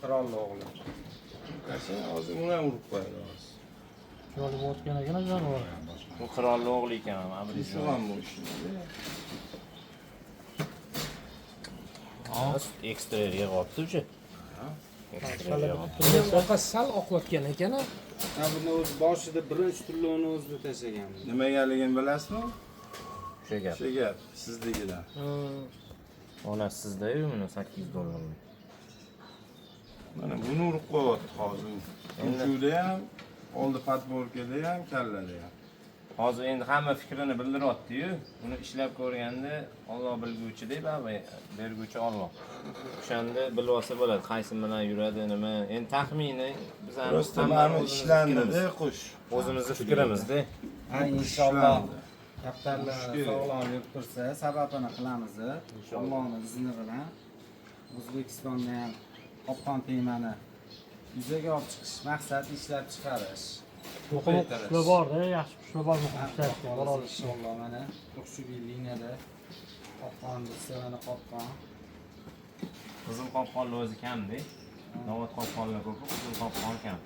Qirolli o'g'li. Qashin hozir uni ham urib qo'yadi hozir. Chiroyli bo'layotgan ekan jonivor. Bu qirolli o'g'li ekan, Shu ham bu ishni. ekstrerga qolibdi o'sha. Orqasi sal oqayotgan ekan. Ha, buni o'zi boshida birinchi turlovni o'zida tashlagan. Nimaligini bilasizmi? O'sha gap. O'sha gap sizligidan. Onasi sizda-yu, buni $8. Mana buni urib qo'yapti hozir. Vujudi ham, oldi podborkada ham, kallada ham. Hozir endi hamma fikrini bildiryapti-yu. Uni ishlab ko'rganda Alloh bilguvchi deb berguvchi Alloh. O'shanda bilib olsa bo'ladi, qaysi bilan yuradi, nima. Endi taxminiy biz ham Prosta mana ishlandida qush. o'zimizning fikrimizda. Ha, inshaalloh kaptarlar sog'lom yurib tursa, sababini qilamiz. Allohning izni bilan O'zbekistonda ham qopqon teymani yuzaga olib chiqish maqsadi ishlab chiqarish. Qushlar bor-da, yaxshi qushlar bor bu qushlar. Qirol Inshaalloh mana To'qshubiy liniyada qopqon desa mana qopqon. Qizil qopqonlar o'zi kamda. Navot qopqonlar ko'p, qizil qopqon kam.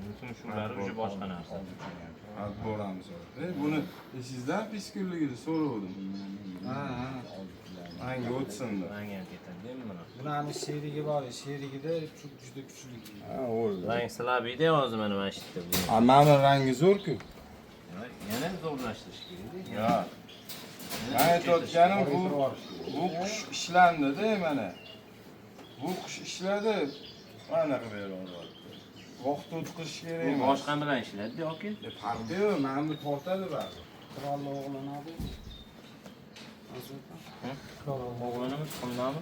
Bütün shular o'sha boshqa narsa. Olib boramiz. Buni esingizdan piskunligini so'radim. Ha. Menga o'tsin deb. Rang ham ketadi, buni. Bularning sherigi bor, sherigida juda kuchli. Ha, o'ldi. Rang silabiyda hozir mana mana shu yerda. Ha, mana rangi zo'r-ku. Yana zo'rlashtirish kerak. Ya. Men aytayotganim bu qush ishlandida mana. Bu qush ishladi. Mana qilib beraveradi. Vaqt o'tkazish kerak Bu emas. boshqa bilan ishlaydi yoki? Farqi yo'q, mana bu tortadi baribir. Qirolli o'g'lini oldi. O'g'linimi, tuxumnami?